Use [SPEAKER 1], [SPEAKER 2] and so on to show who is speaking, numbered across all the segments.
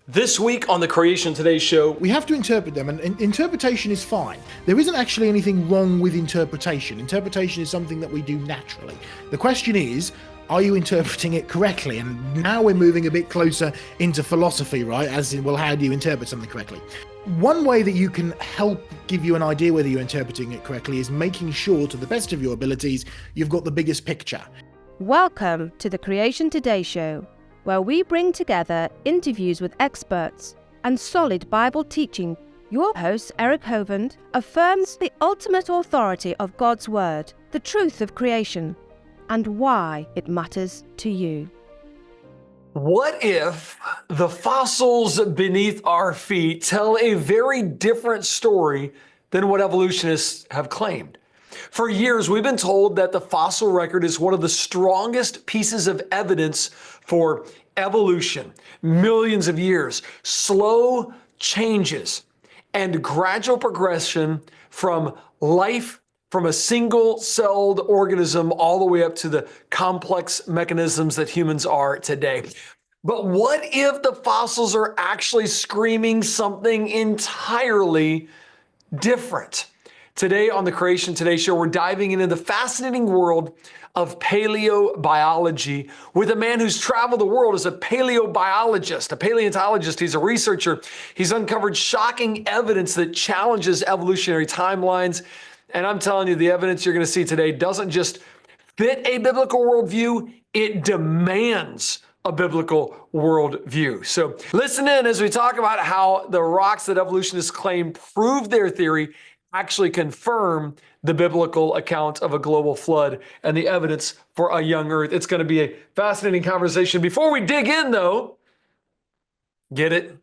[SPEAKER 1] This week on the Creation Today show,
[SPEAKER 2] we have to interpret them, and interpretation is fine. There isn't actually anything wrong with interpretation. Interpretation is something that we do naturally. The question is, are you interpreting it correctly? And now we're moving a bit closer into philosophy, right? As in, well, how do you interpret something correctly? One way that you can help give you an idea whether you're interpreting it correctly is making sure, to the best of your abilities, you've got the biggest picture.
[SPEAKER 3] Welcome to the Creation Today show, where we bring together interviews with experts and solid Bible teaching. Your host, Eric Hovind, affirms the ultimate authority of God's Word, the truth of creation, and why it matters to you.
[SPEAKER 1] What if the fossils beneath our feet tell a very different story than what evolutionists have claimed? For years, we've been told that the fossil record is one of the strongest pieces of evidence for evolution. Millions of years, slow changes, and gradual progression from life from a single-celled organism all the way up to the complex mechanisms that humans are today. But what if the fossils are actually screaming something entirely different? Today on the Creation Today show, we're diving into the fascinating world of paleobiology with a man who's traveled the world as a paleobiologist, a paleontologist. He's a researcher. He's uncovered shocking evidence that challenges evolutionary timelines. And I'm telling you, the evidence you're going to see today doesn't just fit a biblical worldview, it demands a biblical worldview. So listen in as we talk about how the rocks that evolutionists claim prove their theory actually confirm the biblical account of a global flood and the evidence for a young earth. It's going to be a fascinating conversation. Before we dig in, though, get it?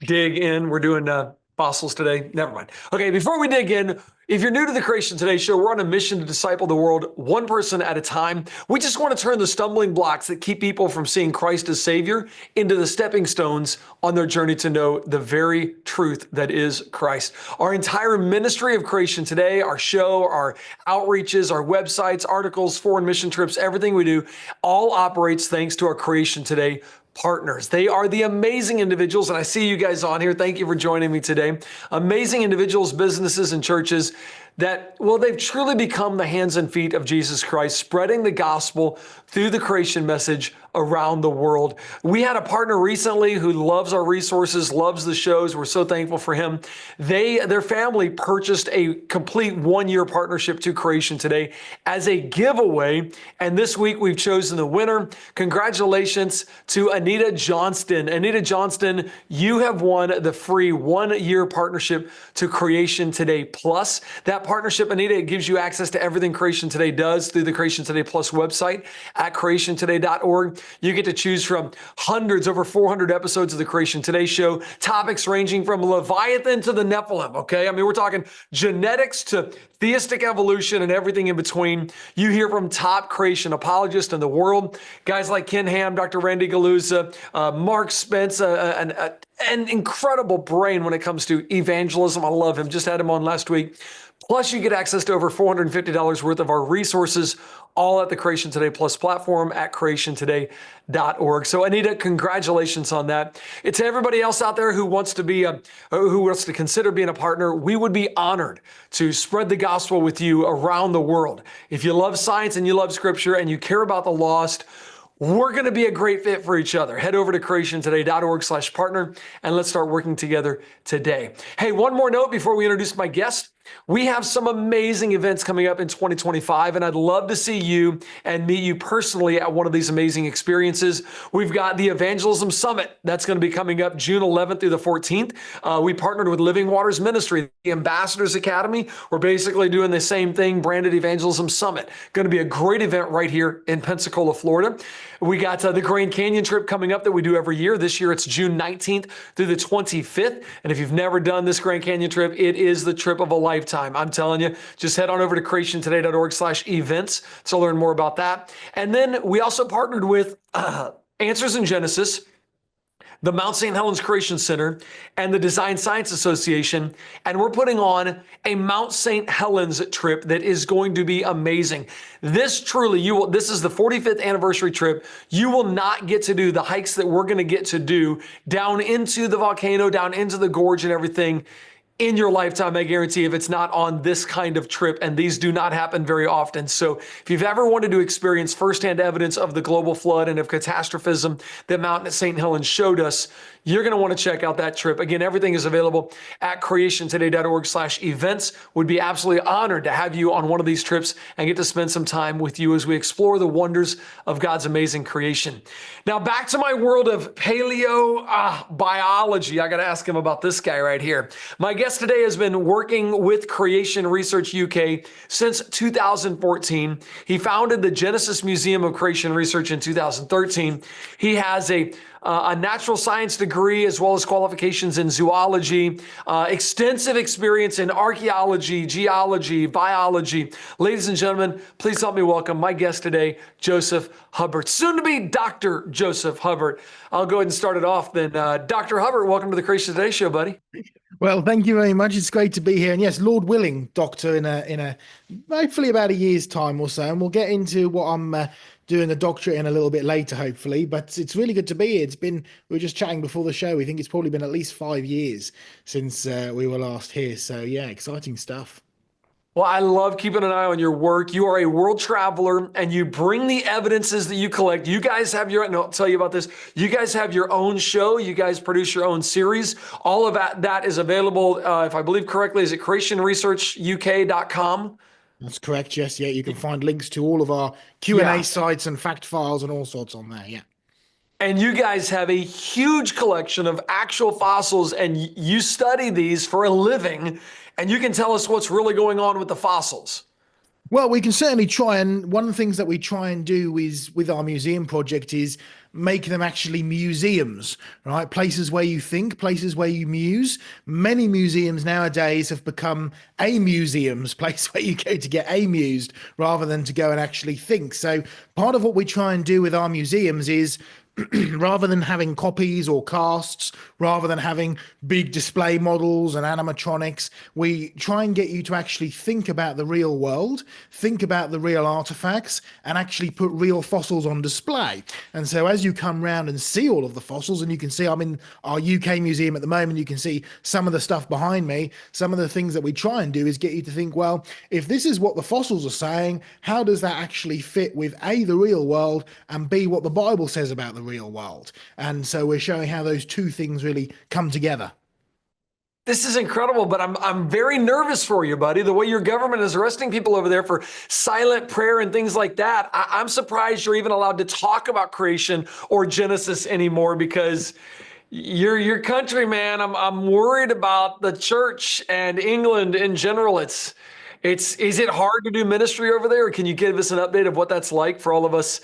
[SPEAKER 1] Dig in. We're doing fossils today. Never mind. Okay, before we dig in, if you're new to the Creation Today show, we're on a mission to disciple the world one person at a time. We just want to turn the stumbling blocks that keep people from seeing Christ as Savior into the stepping stones on their journey to know the very truth that is Christ. Our entire ministry of Creation Today, our show, our outreaches, our websites, articles, foreign mission trips, everything we do, all operates thanks to our Creation Today partners. They are the amazing individuals, and I see you guys on here. Thank you for joining me today. Amazing individuals, businesses, and churches that, well, they've truly become the hands and feet of Jesus Christ, spreading the gospel through the creation message around the world. We had a partner recently who loves our resources, loves the shows. We're so thankful for him. Their family purchased a complete one-year partnership to Creation Today as a giveaway. And this week we've chosen the winner. Congratulations to Anita Johnston. Anita Johnston, you have won the free one-year partnership to Creation Today Plus. That partnership, Anita, it gives you access to everything Creation Today does through the Creation Today Plus website at creationtoday.org. You get to choose from hundreds, over 400 episodes of the Creation Today show, topics ranging from Leviathan to the Nephilim, okay? I mean, we're talking genetics to theistic evolution and everything in between. You hear from top creation apologists in the world, guys like Ken Ham, Dr. Randy Galuza, Mark Spence, an incredible brain when it comes to evangelism. I love him. Just had him on last week. Plus, you get access to over $450 worth of our resources, all at the Creation Today Plus platform at creationtoday.org. So, Anita, congratulations on that. It's everybody else out there who wants to consider being a partner. We would be honored to spread the gospel with you around the world. If you love science and you love Scripture and you care about the lost, we're going to be a great fit for each other. Head over to creationtoday.org/partner and let's start working together today. Hey, one more note before we introduce my guest. We have some amazing events coming up in 2025, and I'd love to see you and meet you personally at one of these amazing experiences. We've got the Evangelism Summit. That's going to be coming up June 11th through the 14th. We partnered with Living Waters Ministry, the Ambassadors Academy. We're basically doing the same thing, branded Evangelism Summit. Going to be a great event right here in Pensacola, Florida. We got the Grand Canyon trip coming up that we do every year. This year, it's June 19th through the 25th. And if you've never done this Grand Canyon trip, it is the trip of a lifetime. I'm telling you, just head on over to creationtoday.org/events to learn more about that. And then we also partnered with Answers in Genesis, the Mount St. Helens Creation Center, and the Design Science Association. And we're putting on a Mount St. Helens trip that is going to be amazing. This truly, this is the 45th anniversary trip. You will not get to do the hikes that we're going to get to do down into the volcano, down into the gorge and everything in your lifetime, I guarantee, if it's not on this kind of trip, and these do not happen very often. So if you've ever wanted to experience firsthand evidence of the global flood and of catastrophism that Mount St. Helens showed us, you're going to want to check out that trip. Again, everything is available at creationtoday.org/events. Would be absolutely honored to have you on one of these trips and get to spend some time with you as we explore the wonders of God's amazing creation. Now, back to my world of paleobiology. I got to ask him about this guy right here. My guest today has been working with Creation Research UK since 2014. He founded the Genesis Museum of Creation Research in 2013. He has a natural science degree as well as qualifications in zoology, extensive experience in archaeology, geology, biology. Ladies and gentlemen, please help me welcome my guest today, Joseph Hubbard, soon to be Dr. Joseph Hubbard. I'll go ahead and start it off then. Dr. Hubbard, welcome to the Creation Today Show, buddy.
[SPEAKER 2] Well, thank you very much. It's great to be here. And yes, Lord willing, Doctor, in a hopefully about a year's time or so. And we'll get into what I'm doing a doctorate in a little bit later, hopefully. But it's really good to be here. We were just chatting before the show. We think it's probably been at least 5 years since we were last here. So yeah, exciting stuff.
[SPEAKER 1] Well, I love keeping an eye on your work. You are a world traveler and you bring the evidences that you collect. You guys have and I'll tell you about this. You guys have your own show. You guys produce your own series. All of that is available, if I believe correctly, is at creationresearchuk.com.
[SPEAKER 2] That's correct. Yes. Yeah. You can find links to all of our Q&A sites and fact files and all sorts on there. Yeah.
[SPEAKER 1] And you guys have a huge collection of actual fossils and you study these for a living, and you can tell us what's really going on with the fossils.
[SPEAKER 2] Well, we can certainly try. And one of the things that we try and do is with our museum project is make them actually museums, right? Places where you think, places where you muse. Many museums nowadays have become a museum's place where you go to get amused rather than to go and actually think. So part of what we try and do with our museums is rather than having copies or casts, rather than having big display models and animatronics, we try and get you to actually think about the real world, think about the real artifacts, and actually put real fossils on display. And so as you come round and see all of the fossils, and you can see I'm in our UK museum at the moment, you can see some of the stuff behind me. Some of the things that we try and do is get you to think, well, if this is what the fossils are saying, how does that actually fit with A, the real world, and B, what the Bible says about the real world? And so we're showing how those two things really come together.
[SPEAKER 1] This is incredible, but I'm very nervous for you, buddy. The way your government is arresting people over there for silent prayer and things like that. I'm surprised you're even allowed to talk about creation or Genesis anymore, because your country, man. I'm worried about the church and England in general. Is it hard to do ministry over there? Or can you give us an update of what that's like for all of us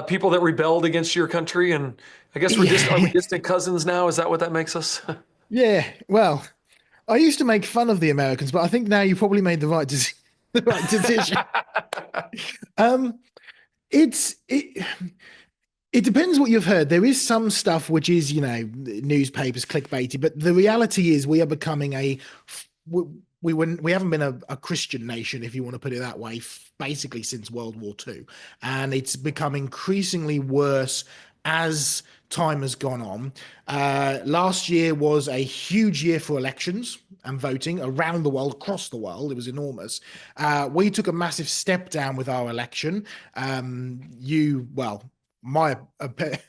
[SPEAKER 1] people that rebelled against your country? And I guess are we distant cousins now? Is that what that makes us? Yeah.
[SPEAKER 2] Well, I used to make fun of the Americans, but I think now you probably made the right decision. It depends what you've heard. There is some stuff which is, newspapers, clickbaity, but the reality is we are becoming we haven't been a Christian nation, if you want to put it that way, basically since World War II. And it's become increasingly worse as time has gone on. Last year was a huge year for elections and voting around the world, across the world. It was enormous. We took a massive step down with our election. My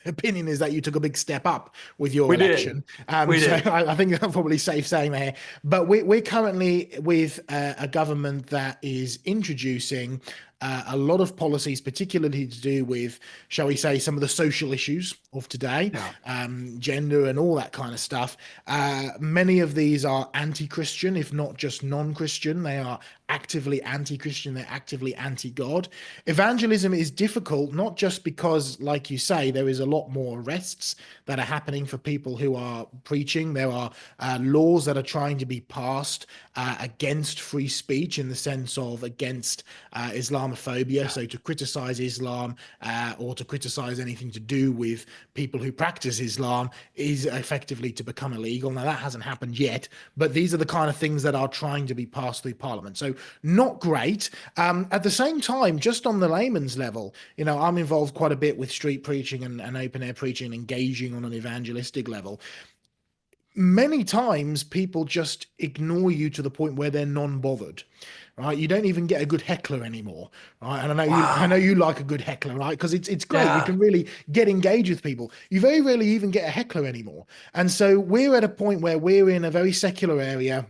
[SPEAKER 2] opinion is that you took a big step up with your election.
[SPEAKER 1] We did.
[SPEAKER 2] So I think that's probably safe saying there. But we're currently with a government that is introducing a lot of policies, particularly to do with, shall we say, some of the social issues of today, gender and all that kind of stuff. Many of these are anti-Christian, if not just non-Christian. They are actively anti-Christian, they're actively anti-God. Evangelism is difficult, not just because, like you say, there is a lot more arrests that are happening for people who are preaching. There are laws that are trying to be passed against free speech, in the sense of against Islamophobia. So to criticize Islam or to criticize anything to do with people who practice Islam is effectively to become illegal. Now, that hasn't happened yet, but these are the kind of things that are trying to be passed through Parliament. So not great. At the same time, just on the layman's level, I'm involved quite a bit with street preaching and open air preaching, engaging on an evangelistic level. Many times people just ignore you to the point where they're non-bothered, right? You don't even get a good heckler anymore, right? And I know you like a good heckler, right? Because it's great.
[SPEAKER 1] Yeah.
[SPEAKER 2] You can really get engaged with people. You very rarely even get a heckler anymore. And so we're at a point where we're in a very secular area.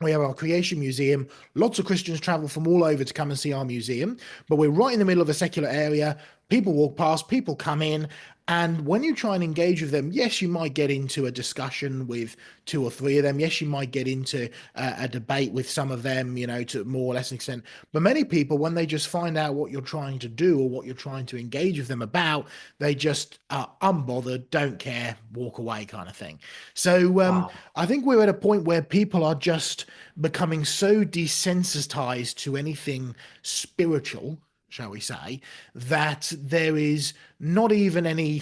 [SPEAKER 2] We have our creation museum. Lots of Christians travel from all over to come and see our museum, but we're right in the middle of a secular area. People walk past, people come in, and when you try and engage with them, yes, you might get into a discussion with 2 or 3 of them. Yes, you might get into a debate with some of them, to more or less extent. But many people, when they just find out what you're trying to do or what you're trying to engage with them about, they just are unbothered, don't care, walk away kind of thing. So I think we're at a point where people are just becoming so desensitized to anything spiritual, shall we say, that there is not even any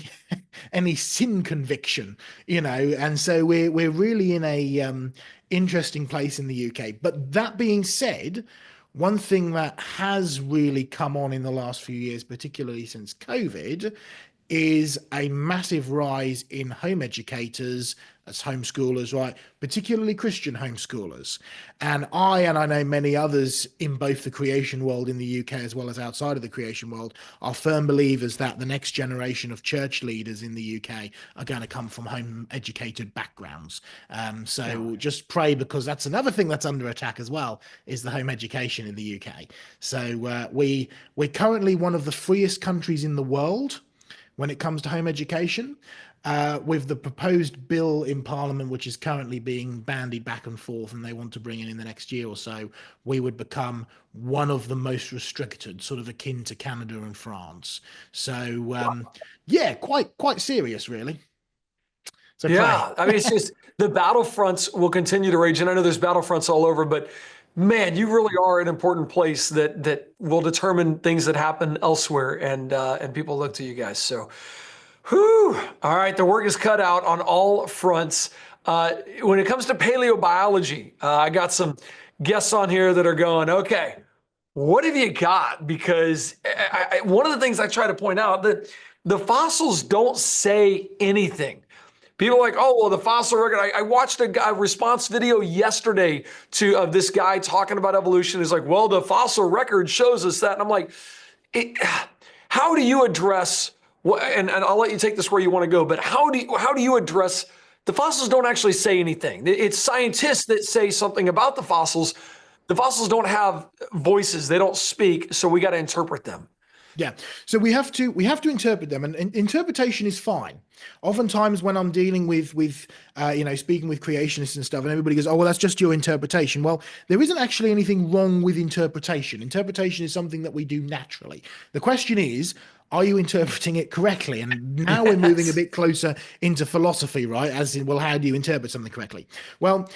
[SPEAKER 2] sin conviction, and so we're really in a interesting place in the UK. But that being said, one thing that has really come on in the last few years, particularly since COVID, is a massive rise in home educators, as homeschoolers, right? Particularly Christian homeschoolers. And I know many others in both the creation world in the UK as well as outside of the creation world are firm believers that the next generation of church leaders in the UK are going to come from home educated backgrounds. Just pray, because that's another thing that's under attack as well, is the home education in the UK. So we're currently one of the freest countries in the world when it comes to home education, with the proposed bill in Parliament, which is currently being bandied back and forth, and they want to bring in the next year or so, we would become one of the most restricted, sort of akin to Canada and France. So, quite serious, really. So
[SPEAKER 1] yeah, I mean, it's just the battlefronts will continue to rage, and I know there's battlefronts all over, but man, you really are an important place that will determine things that happen elsewhere, and people look to you guys. So, whew, all right, the work is cut out on all fronts. When it comes to paleobiology, I got some guests on here that are going, okay, what have you got? Because one of the things I try to point out, that the fossils don't say anything. People are like, oh, well, the fossil record. I watched a response video yesterday of this guy talking about evolution. He's like, well, the fossil record shows us that. And I'm like, how do you address, and I'll let you take this where you want to go, but how do you address, the fossils don't actually say anything. It's scientists that say something about the fossils. The fossils don't have voices. They don't speak. So we got to interpret them.
[SPEAKER 2] Yeah, so we have to interpret them, and interpretation is fine. Oftentimes, when I'm dealing with speaking with creationists and stuff, and everybody goes, "Oh, well, that's just your interpretation." Well, there isn't actually anything wrong with interpretation. Interpretation is something that we do naturally. The question is, are you interpreting it correctly? And now we're moving a bit closer into philosophy, right? As in, well, how do you interpret something correctly? Well,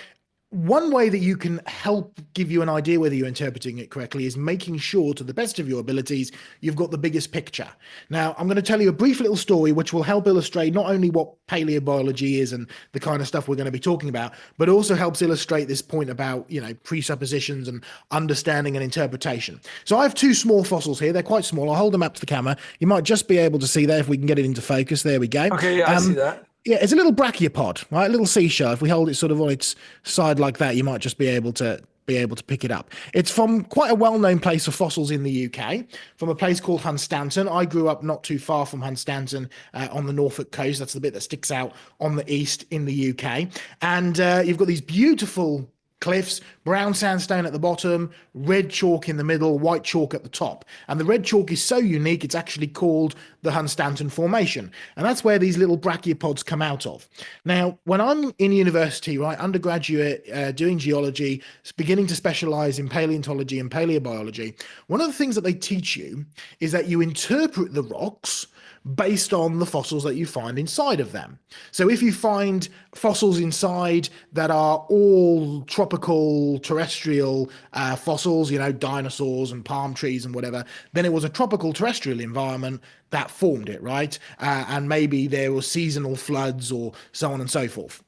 [SPEAKER 2] one way that you can help give you an idea whether you're interpreting it correctly is making sure, to the best of your abilities, you've got the biggest picture. Now, I'm going to tell you a brief little story which will help illustrate not only what paleobiology is and the kind of stuff we're going to be talking about, but also helps illustrate this point about, presuppositions and understanding and interpretation. So I have 2 small fossils here. They're quite small. I'll hold them up to the camera. You might just be able to see that if we can get it into focus. There we go.
[SPEAKER 1] Okay, yeah, I see that.
[SPEAKER 2] Yeah, it's a little brachiopod, right? A little seashell. If we hold it sort of on its side like that, you might just be able to pick it up. It's from quite a well-known place of fossils in the UK, from a place called Hunstanton. I grew up not too far from Hunstanton on the Norfolk coast. That's the bit that sticks out on the east in the UK. And you've got these beautiful cliffs, brown sandstone at the bottom, red chalk in the middle, white chalk at the top. And the red chalk is so unique, it's actually called the Hunstanton Formation. And that's where these little brachiopods come out of. Now, when I'm in university, right, undergraduate, doing geology, beginning to specialize in paleontology and paleobiology, one of the things that they teach you is that you interpret the rocks based on the fossils that you find inside of them. So if you find fossils inside that are all tropical terrestrial fossils, dinosaurs and palm trees and whatever, then it was a tropical terrestrial environment that formed it, right? And maybe there were seasonal floods or so on and so forth.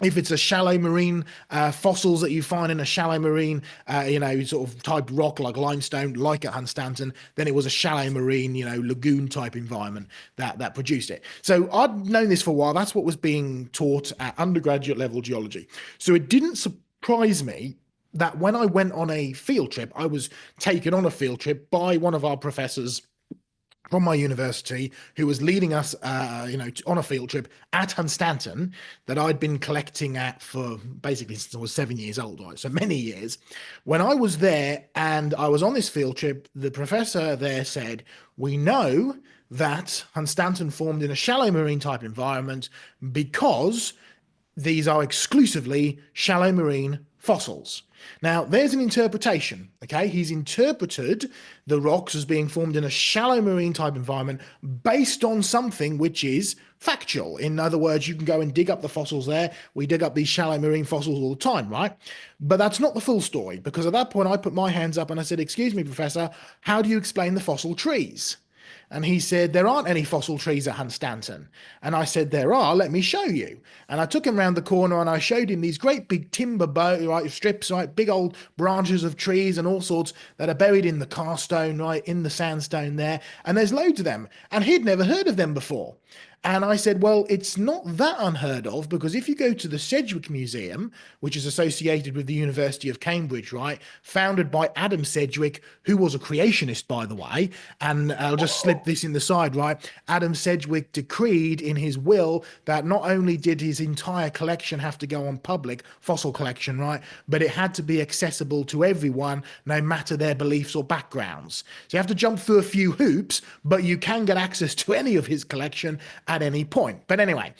[SPEAKER 2] If it's a shallow marine fossils that you find in a shallow marine, sort of type rock like limestone, like at Hunstanton, then it was a shallow marine, lagoon type environment that produced it. So I'd known this for a while. That's what was being taught at undergraduate level geology. So it didn't surprise me that when I went on a field trip, I was taken on a field trip by one of our professors from my university, who was leading us, on a field trip at Hunstanton that I'd been collecting at for basically since I was 7 years old, right? So many years. When I was there and I was on this field trip, the professor there said, "We know that Hunstanton formed in a shallow marine type environment because these are exclusively shallow marine fossils." Now, there's an interpretation, okay? He's interpreted the rocks as being formed in a shallow marine type environment based on something which is factual. In other words, you can go and dig up the fossils there. We dig up these shallow marine fossils all the time, right? But that's not the full story, because at that point I put my hands up and I said, "Excuse me, Professor, how do you explain the fossil trees?" And he said, "There aren't any fossil trees at Hunstanton." And I said, "There are, let me show you." And I took him round the corner and I showed him these great big timber strips, right, big old branches of trees and all sorts that are buried in the karstone, right, in the sandstone there. And there's loads of them. And he'd never heard of them before. And I said, well, it's not that unheard of, because if you go to the Sedgwick Museum, which is associated with the University of Cambridge, right, founded by Adam Sedgwick, who was a creationist, by the way, and I'll just slip this in the side, right, Adam Sedgwick decreed in his will that not only did his entire collection have to go on public, fossil collection, right, but it had to be accessible to everyone, no matter their beliefs or backgrounds. So you have to jump through a few hoops, but you can get access to any of his collection at any point. But anyway,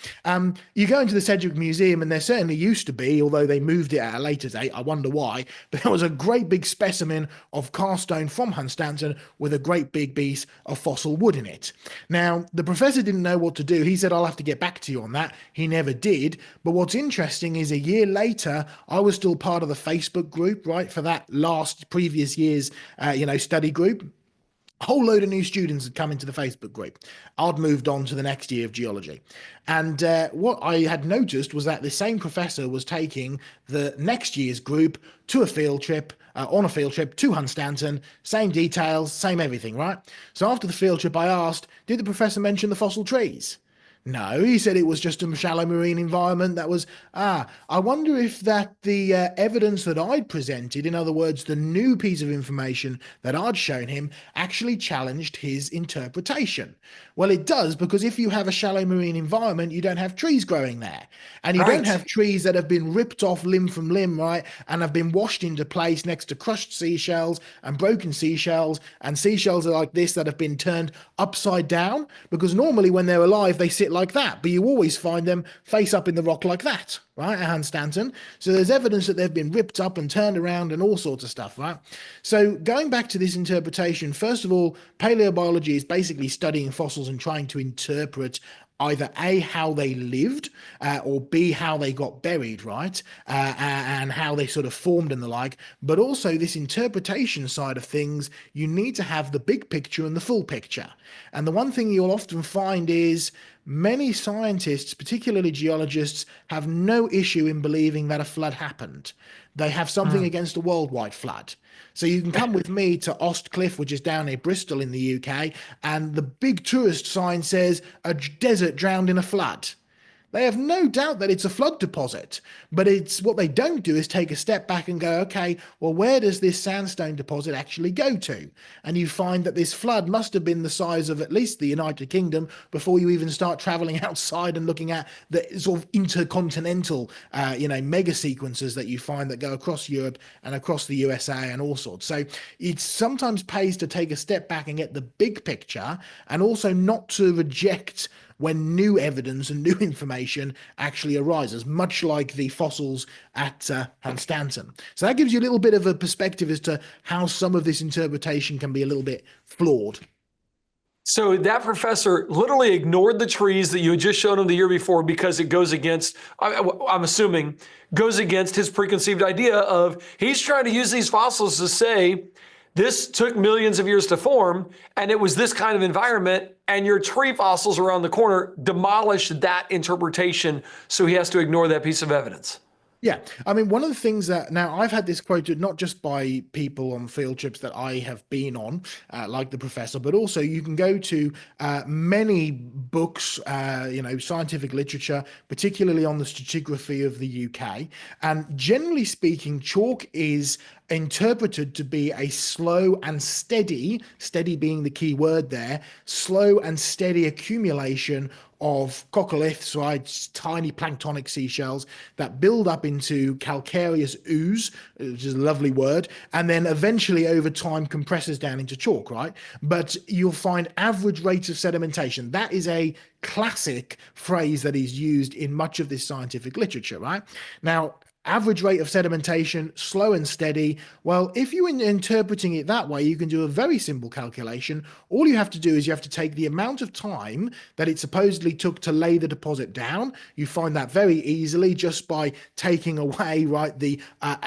[SPEAKER 2] you go into the Sedgwick Museum, and there certainly used to be, although they moved it at a later date, I wonder why, but there was a great big specimen of karstone from Hunstanton with a great big piece of fossil wood in it. Now, the professor didn't know what to do. He said, "I'll have to get back to you on that." He never did. But what's interesting is a year later, I was still part of the Facebook group, right, for that previous year's, study group. A whole load of new students had come into the Facebook group. I'd moved on to the next year of geology. And what I had noticed was that the same professor was taking the next year's group to a field trip, on a field trip to Hunstanton, same details, same everything, right? So after the field trip, I asked, did the professor mention the fossil trees? No, he said it was just a shallow marine environment that was, I wonder if that the evidence that I'd presented, in other words, the new piece of information that I'd shown him, actually challenged his interpretation. Well, it does, because if you have a shallow marine environment, you don't have trees growing there. And you don't have trees that have been ripped off limb from limb, right, and have been washed into place next to crushed seashells and broken seashells, and seashells are like this that have been turned upside down, because normally when they're alive, they sit like that, but you always find them face up in the rock like that, right, at Hunstanton. So there's evidence that they've been ripped up and turned around and all sorts of stuff, right? So going back to this interpretation, first of all, paleobiology is basically studying fossils and trying to interpret either A, how they lived, or B, how they got buried, right? And how they sort of formed and the like. But also this interpretation side of things, you need to have the big picture and the full picture. And the one thing you'll often find is many scientists, particularly geologists, have no issue in believing that a flood happened. They have something against a worldwide flood. So you can come with me to Ostcliffe, which is down near Bristol in the UK, and the big tourist sign says a desert drowned in a flood. They have no doubt that it's a flood deposit, but it's what they don't do is take a step back and go, okay, well, where does this sandstone deposit actually go to? And you find that this flood must have been the size of at least the United Kingdom before you even start traveling outside and looking at the sort of intercontinental, mega sequences that you find that go across Europe and across the USA and all sorts. So it sometimes pays to take a step back and get the big picture, and also not to reject when new evidence and new information actually arises, much like the fossils at Hunstanton. So that gives you a little bit of a perspective as to how some of this interpretation can be a little bit flawed.
[SPEAKER 1] So that professor literally ignored the trees that you had just shown him the year before because it goes against, I'm assuming, goes against his preconceived idea of he's trying to use these fossils to say this took millions of years to form, and it was this kind of environment, and your tree fossils around the corner demolished that interpretation, so he has to ignore that piece of evidence.
[SPEAKER 2] Yeah, I mean, one of the things that now I've had this quoted not just by people on field trips that I have been on, like the professor, but also you can go to many books, scientific literature, particularly on the stratigraphy of the UK. And generally speaking, chalk is interpreted to be a slow and steady being the key word there, slow and steady accumulation of coccoliths, right, tiny planktonic seashells that build up into calcareous ooze, which is a lovely word, and then eventually over time compresses down into chalk, right? But you'll find average rates of sedimentation. That is a classic phrase that is used in much of this scientific literature, right? Now, average rate of sedimentation, slow and steady. Well, if you're interpreting it that way, you can do a very simple calculation. All you have to do is you have to take the amount of time that it supposedly took to lay the deposit down. You find that very easily just by taking away, right, the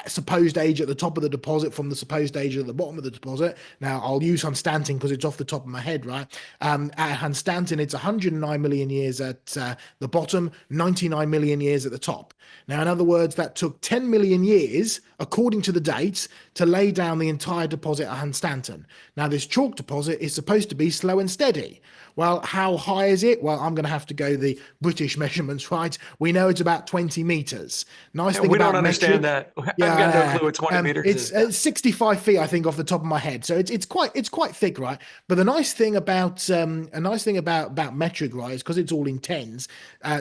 [SPEAKER 2] supposed age at the top of the deposit from the supposed age at the bottom of the deposit. Now, I'll use Hunstanton because it's off the top of my head, right? At Hunstanton, it's 109 million years at the bottom, 99 million years at the top. Now, in other words, that took 10 million years, according to the dates, to lay down the entire deposit at Hunstanton. Now, this chalk deposit is supposed to be slow and steady. Well, how high is it? Well, I'm going to have to go the British measurements, right? We know it's about 20 meters. Nice thing
[SPEAKER 1] we
[SPEAKER 2] about
[SPEAKER 1] don't understand
[SPEAKER 2] metric,
[SPEAKER 1] that. I've got no clue what 20 meters is.
[SPEAKER 2] It's 65 feet, I think, off the top of my head. So it's quite thick, right? But the nice thing about metric, right, is because it's all in tens.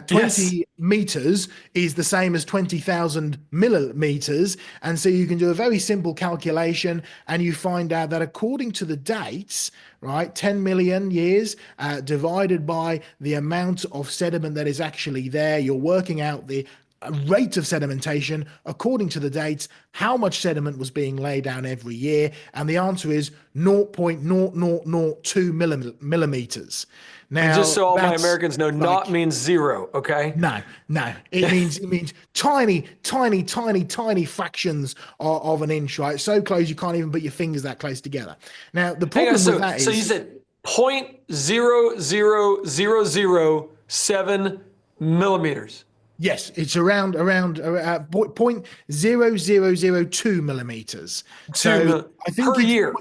[SPEAKER 2] 20 meters is the same as 20,000 millimeters, and so you can do a very simple calculation, and you find out that according to the dates, right, 10 million years divided by the amount of sediment that is actually there, you're working out the rate of sedimentation according to the dates, how much sediment was being laid down every year, and the answer is 0.0002 millimeters. Now,
[SPEAKER 1] and just so all my Americans know, naught means zero, okay?
[SPEAKER 2] No. It means tiny fractions of an inch, right? So close you can't even put your fingers that close together. Now, the problem with that is...
[SPEAKER 1] So you said 0.00007 millimeters.
[SPEAKER 2] Yes, it's around 0.0002 millimeters. So I think
[SPEAKER 1] per year.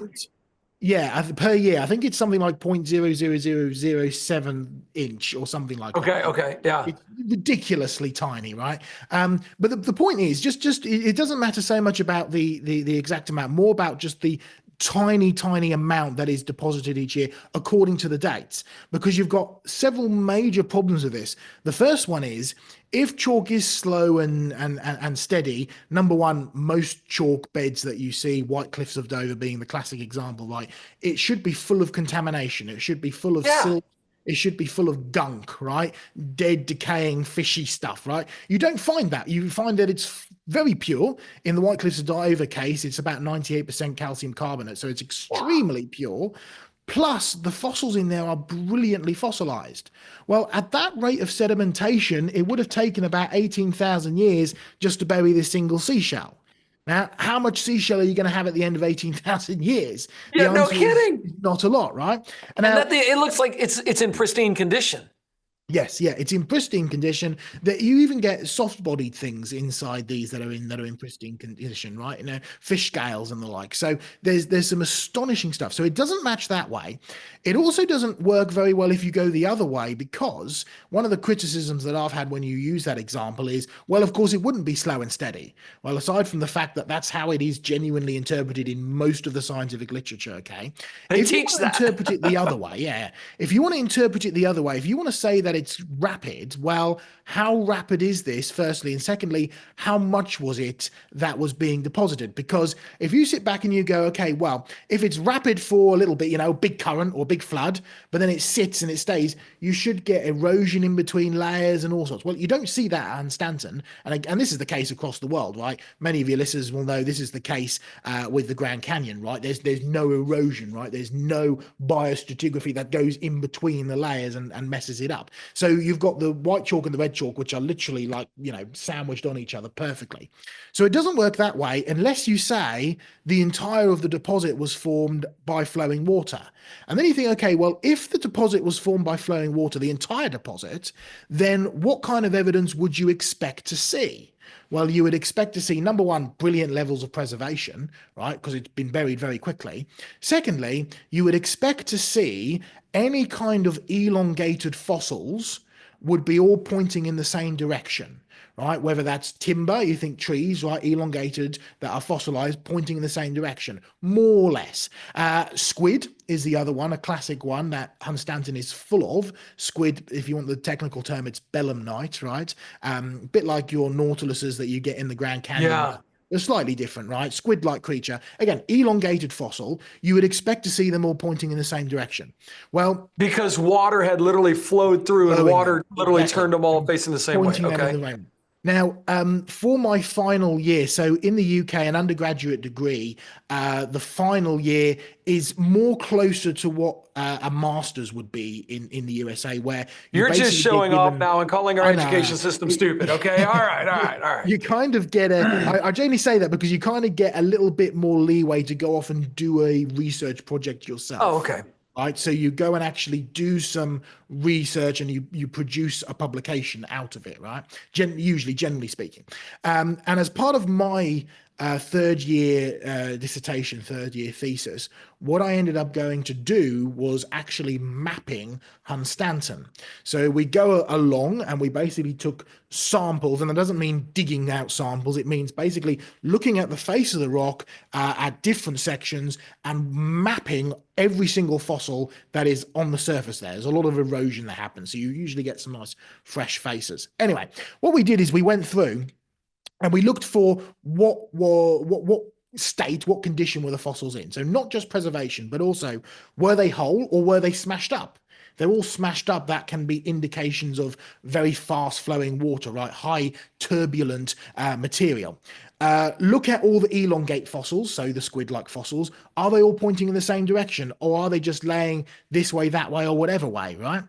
[SPEAKER 2] Yeah, per year. I think it's something like 0.00007 inch or something like that.
[SPEAKER 1] Okay, yeah.
[SPEAKER 2] It's ridiculously tiny, right? But the point is, just it doesn't matter so much about the exact amount, more about just the tiny amount that is deposited each year according to the dates, because you've got several major problems with this. The first one is, if chalk is slow and steady, number one, most chalk beds that you see, White Cliffs of Dover being the classic example, right? It should be full of contamination. It should be full of silt. It should be full of gunk, right? Dead, decaying, fishy stuff, right? You don't find that. You find that it's very pure. In the White Cliffs of Dover case, it's about 98% calcium carbonate, so it's extremely pure. Plus, the fossils in there are brilliantly fossilized. Well, at that rate of sedimentation, it would have taken about 18,000 years just to bury this single seashell. Now, how much seashell are you going to have at the end of 18,000 years?
[SPEAKER 1] Yeah, no kidding.
[SPEAKER 2] Not a lot, right?
[SPEAKER 1] And it looks like it's in pristine condition.
[SPEAKER 2] Yes, yeah, it's in pristine condition. That you even get soft-bodied things inside these that are in pristine condition, right? You know, fish scales and the like. So there's some astonishing stuff. So it doesn't match that way. It also doesn't work very well if you go the other way, because one of the criticisms that I've had when you use that example is, well, of course, it wouldn't be slow and steady. Well, aside from the fact that that's how it is genuinely interpreted in most of the scientific literature, okay?
[SPEAKER 1] They
[SPEAKER 2] If you
[SPEAKER 1] teach
[SPEAKER 2] want
[SPEAKER 1] that.
[SPEAKER 2] to interpret it the other way, yeah. If you want to interpret it the other way, if you want to say that it's rapid, well, how rapid is this, firstly? And secondly, how much was it that was being deposited? Because if you sit back and you go, okay, well, if it's rapid for a little bit, you know, big current or big flood, but then it sits and it stays, you should get erosion in between layers and all sorts. Well, you don't see that on Stanton. And this is the case across the world, right? Many of your listeners will know this is the case with the Grand Canyon, right? There's no erosion, right? There's no biostratigraphy that goes in between the layers and messes it up. So you've got the white chalk and the red chalk, which are literally like, you know, sandwiched on each other perfectly. So it doesn't work that way unless you say the entire of the deposit was formed by flowing water. And then you think, okay, well, if the deposit was formed by flowing water, the entire deposit, then what kind of evidence would you expect to see? Well, you would expect to see, number one, brilliant levels of preservation, right? Because it's been buried very quickly. Secondly, you would expect to see any kind of elongated fossils would be all pointing in the same direction, right? Whether that's timber, you think trees, right, elongated that are fossilized, pointing in the same direction, more or less. Squid is the other one, a classic one that Hunstanton is full of. Squid, if you want the technical term, it's belemnite, right? A bit like your nautiluses that you get in the Grand Canyon.
[SPEAKER 1] Yeah.
[SPEAKER 2] They're slightly different, right? Squid-like creature. Again, elongated fossil. You would expect to see them all pointing in the same direction. Well,
[SPEAKER 1] Because water had literally flowed through and
[SPEAKER 2] flowing
[SPEAKER 1] water
[SPEAKER 2] them,
[SPEAKER 1] literally
[SPEAKER 2] exactly,
[SPEAKER 1] turned them all facing the same way.
[SPEAKER 2] pointing them in
[SPEAKER 1] Okay.
[SPEAKER 2] the right. Now, for my final year, so in the UK, an undergraduate degree, the final year is more closer to what a master's would be in the USA, where
[SPEAKER 1] You're just
[SPEAKER 2] basically get
[SPEAKER 1] showing off
[SPEAKER 2] given.
[SPEAKER 1] now and calling our
[SPEAKER 2] I know.
[SPEAKER 1] education system stupid. Okay. All right. All right. All right.
[SPEAKER 2] You kind of get I generally say that because you kind of get a little bit more leeway to go off and do a research project yourself.
[SPEAKER 1] Oh, okay.
[SPEAKER 2] Right. So you go and actually do some research and you produce a publication out of it. Right. Usually, generally speaking. And as part of my third year dissertation, third year thesis, what I ended up going to do was actually mapping Hunstanton. So we go along and we basically took samples, and that doesn't mean digging out samples. It means basically looking at the face of the rock at different sections and mapping every single fossil that is on the surface there. There's a lot of erosion that happens, so you usually get some nice fresh faces. Anyway, what we did is we went through and we looked for what state, what condition were the fossils in. So not just preservation, but also were they whole or were they smashed up? They're all smashed up. That can be indications of very fast flowing water, right? High turbulent material. Look at all the elongate fossils, so the squid-like fossils. Are they all pointing in the same direction, or are they just laying this way, that way, or whatever way, right?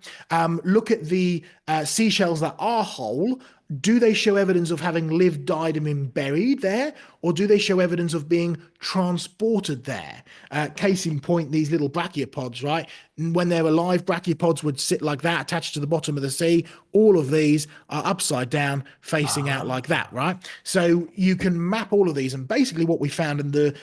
[SPEAKER 2] Look at the seashells that are whole. Do they show evidence of having lived, died, and been buried there? Or do they show evidence of being transported there? Case in point, these little brachiopods, right? When they're alive, brachiopods would sit like that, attached to the bottom of the sea. All of these are upside down, facing out like that, right? So you can map all of these. And basically what we found in the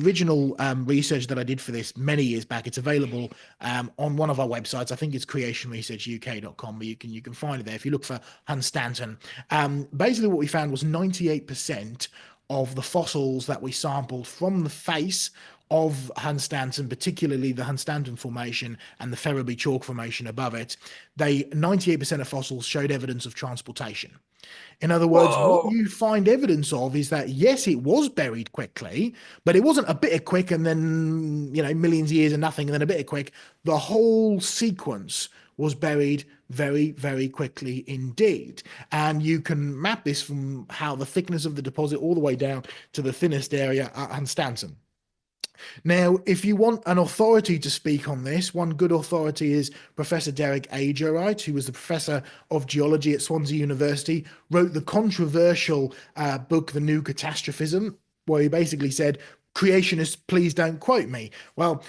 [SPEAKER 2] original research that I did for this many years back, it's available on one of our websites. I think it's creationresearchuk.com, but you can find it there if you look for Hunstanton. Basically what we found was 98% of the fossils that we sampled from the face of Hunstanton, particularly the Hunstanton Formation and the Ferriby Chalk Formation above it, 98% of fossils showed evidence of transportation. In other words,
[SPEAKER 1] Whoa.
[SPEAKER 2] what you find evidence of is that, yes, it was buried quickly, but it wasn't a bit of quick and then, millions of years and nothing and then a bit of quick. The whole sequence was buried very, very quickly indeed. And you can map this from how the thickness of the deposit all the way down to the thinnest area at Hunstanton. Now, if you want an authority to speak on this, one good authority is Professor Derek Ager, right, who was the professor of geology at Swansea University, wrote the controversial book, The New Catastrophism, where he basically said, creationists, please don't quote me. Well,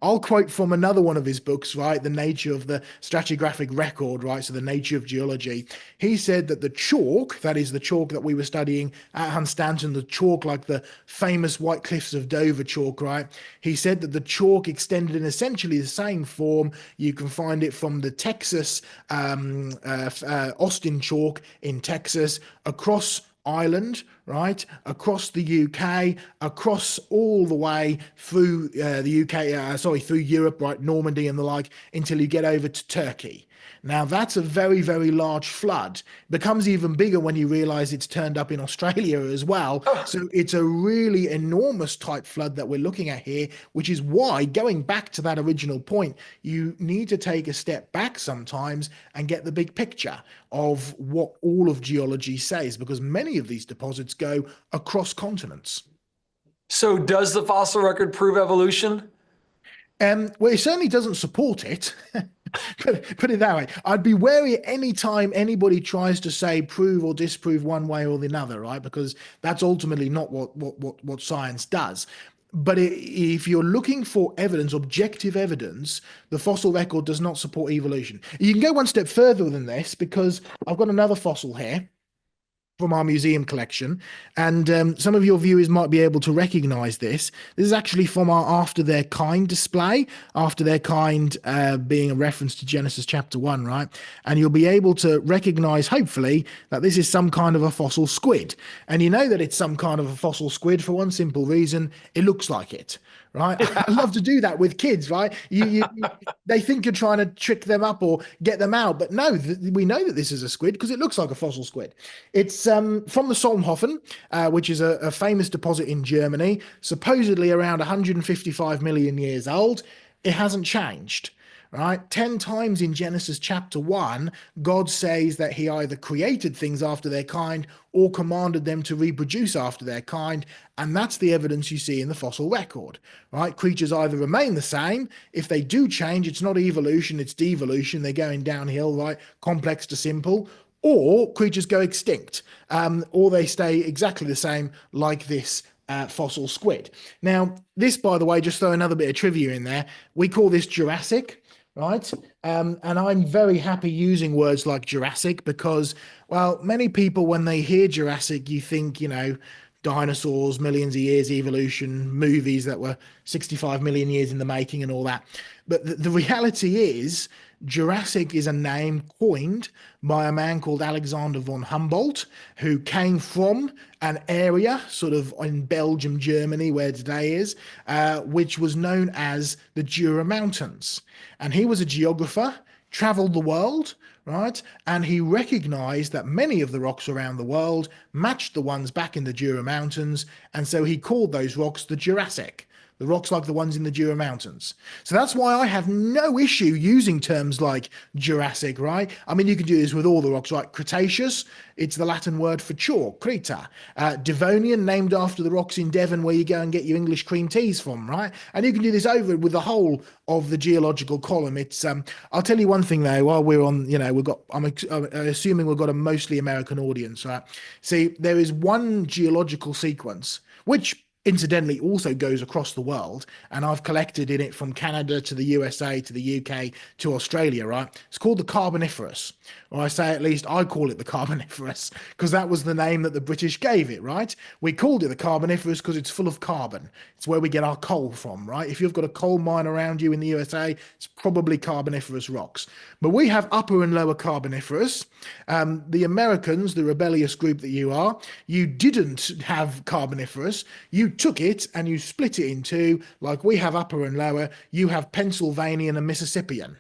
[SPEAKER 2] I'll quote from another one of his books, right? The Nature of the Stratigraphic Record, right? So the nature of geology. He said that the chalk, that is the chalk that we were studying at Hunstanton, the chalk like the famous White Cliffs of Dover chalk, right? He said that the chalk extended in essentially the same form. You can find it from the Texas, Austin chalk in Texas, across Ireland, right, across the UK, across all the way through the UK, through Europe, right, Normandy and the like, until you get over to Turkey. Now, that's a very, very large flood. Becomes even bigger when you realize it's turned up in Australia as well.
[SPEAKER 1] Oh,
[SPEAKER 2] So it's a really enormous type flood that we're looking at here, which is why, going back to that original point, you need to take a step back sometimes and get the big picture of what all of geology says, because many of these deposits go across continents.
[SPEAKER 1] so does the fossil record prove evolution?
[SPEAKER 2] Well, it certainly doesn't support it. Put it that way. I'd be wary any time anybody tries to say prove or disprove one way or the other, right? Because that's ultimately not what science does. But if you're looking for evidence, objective evidence, the fossil record does not support evolution. You can go one step further than this, because I've got another fossil here from our museum collection, and some of your viewers might be able to recognize this. This is actually from our After Their Kind display, After Their Kind being a reference to Genesis chapter 1, right? And you'll be able to recognize, hopefully, that this is some kind of a fossil squid. And you know that it's some kind of a fossil squid for one simple reason: it looks like it. Right, I love to do that with kids. Right, they think you're trying to trick them up or get them out, but no, we know that this is a squid because it looks like a fossil squid. It's from the Solnhofen, which is a famous deposit in Germany, supposedly around 155 million years old. It hasn't changed. Right, 10 times in Genesis chapter 1, God says that he either created things after their kind or commanded them to reproduce after their kind. And that's the evidence you see in the fossil record. Right, creatures either remain the same. If they do change, it's not evolution, it's devolution. They're going downhill, right, complex to simple. Or creatures go extinct, or they stay exactly the same, like this fossil squid. Now, this, by the way, just throw another bit of trivia in there. We call this Jurassic. Right. And I'm very happy using words like Jurassic because, well, many people, when they hear Jurassic, you think, dinosaurs, millions of years, evolution, movies that were 65 million years in the making and all that. But the reality is, Jurassic is a name coined by a man called Alexander von Humboldt, who came from an area sort of in Belgium, Germany, where today is, which was known as the Jura Mountains. And he was a geographer, traveled the world, right? And he recognized that many of the rocks around the world matched the ones back in the Jura Mountains. And so he called those rocks the Jurassic. The rocks like the ones in the Jura Mountains. So that's why I have no issue using terms like Jurassic, right? I mean, you can do this with all the rocks, right? Cretaceous, it's the Latin word for chalk, Creta. Devonian, named after the rocks in Devon where you go and get your English cream teas from, right? And you can do this over with the whole of the geological column. It's I'll tell you one thing though, while we're on, I'm assuming we've got a mostly American audience, right? See, there is one geological sequence, which incidentally also goes across the world, and I've collected in it from Canada to the USA to the UK to Australia, right? It's called the Carboniferous, or I say, at least I call it the Carboniferous, because that was the name that the British gave it, right? We called it the Carboniferous because it's full of carbon. It's where we get our coal from, right? If you've got a coal mine around you in the USA, it's probably Carboniferous rocks. But we have upper and lower Carboniferous. The Americans, the rebellious group that you are, you didn't have Carboniferous. You took it and you split it in two, like we have upper and lower. You have Pennsylvanian and Mississippian,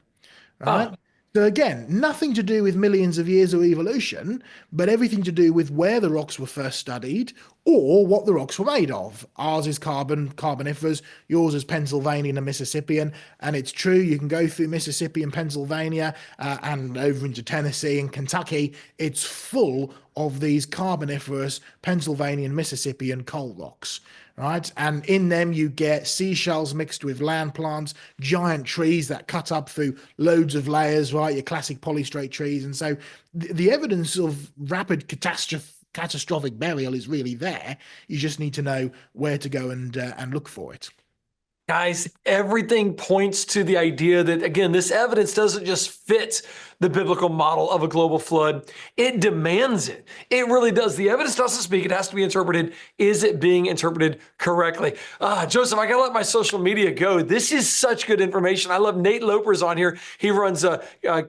[SPEAKER 2] right?
[SPEAKER 1] Oh,
[SPEAKER 2] So again, nothing to do with millions of years of evolution, but everything to do with where the rocks were first studied or what the rocks were made of. Ours is Carboniferous, yours is Pennsylvanian and Mississippian. And it's true, you can go through Mississippi and Pennsylvania and over into Tennessee and Kentucky. It's full of these Carboniferous Pennsylvanian, Mississippian coal rocks. Right, and in them you get seashells mixed with land plants, giant trees that cut up through loads of layers, right? Your classic polystrate trees. And so the evidence of rapid catastrophic burial is really there. You just need to know where to go and look for it.
[SPEAKER 1] Guys, everything points to the idea that, again, this evidence doesn't just fit the biblical model of a global flood. It demands it. It really does. The evidence doesn't speak. It has to be interpreted. Is it being interpreted correctly? Joseph, I got to let my social media go. This is such good information. I love Nate Loper's on here. He runs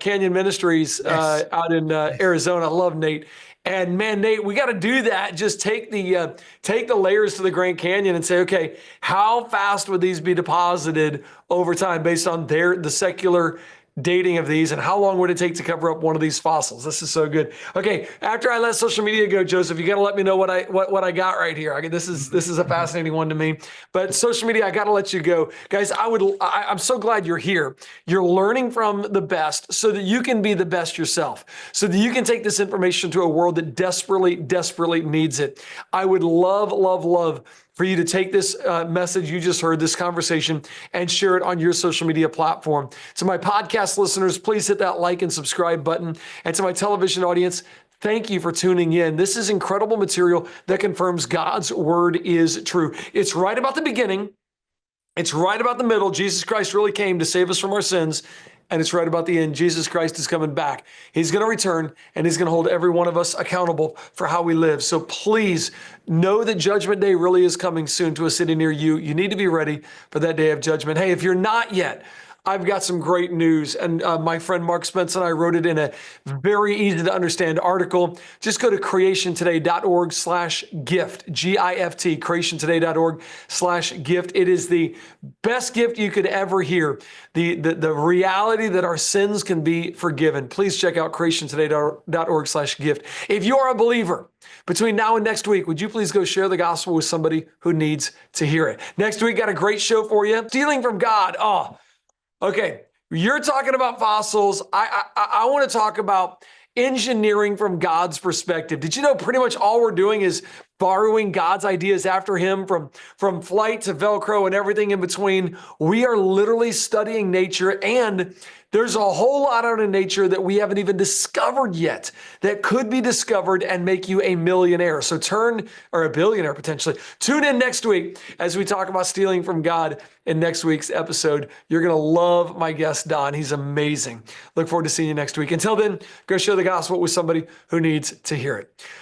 [SPEAKER 1] Canyon Ministries out in Arizona. I love Nate. And man, Nate, we got to do that. Just take the layers to the Grand Canyon and say, okay, how fast would these be deposited over time based on the secular dating of these, and how long would it take to cover up one of these fossils? This is so good. Okay, after I let social media go, Joseph, you got to let me know what I got right here. This is a fascinating one to me. But social media, I got to let you go, guys. I'm so glad you're here. You're learning from the best so that you can be the best yourself, so that you can take this information to a world that desperately, desperately needs it. I would love, love, love for you to take this message you just heard, this conversation, and share it on your social media platform. To my podcast listeners, please hit that like and subscribe button. And to my television audience, thank you for tuning in. This is incredible material that confirms God's word is true. It's right about the beginning. It's right about the middle. Jesus Christ really came to save us from our sins. And it's right about the end. Jesus Christ is coming back. He's going to return, and he's going to hold every one of us accountable for how we live. So please know that Judgment Day really is coming soon to a city near you. You need to be ready for that day of judgment. Hey, if you're not yet, I've got some great news. And my friend Mark Spence and I wrote it in a very easy to understand article. Just go to creationtoday.org/gift, GIFT, creationtoday.org/gift. It is the best gift you could ever hear. The reality that our sins can be forgiven. Please check out creationtoday.org/gift. If you are a believer, between now and next week, would you please go share the gospel with somebody who needs to hear it? Next week, got a great show for you. Stealing from God. Okay, you're talking about fossils. I want to talk about engineering from God's perspective. Did you know pretty much all we're doing is borrowing God's ideas after him, from flight to Velcro and everything in between? We are literally studying nature, and there's a whole lot out in nature that we haven't even discovered yet that could be discovered and make you a millionaire. So or a billionaire potentially. Tune in next week as we talk about stealing from God in next week's episode. You're going to love my guest, Don. He's amazing. Look forward to seeing you next week. Until then, go share the gospel with somebody who needs to hear it.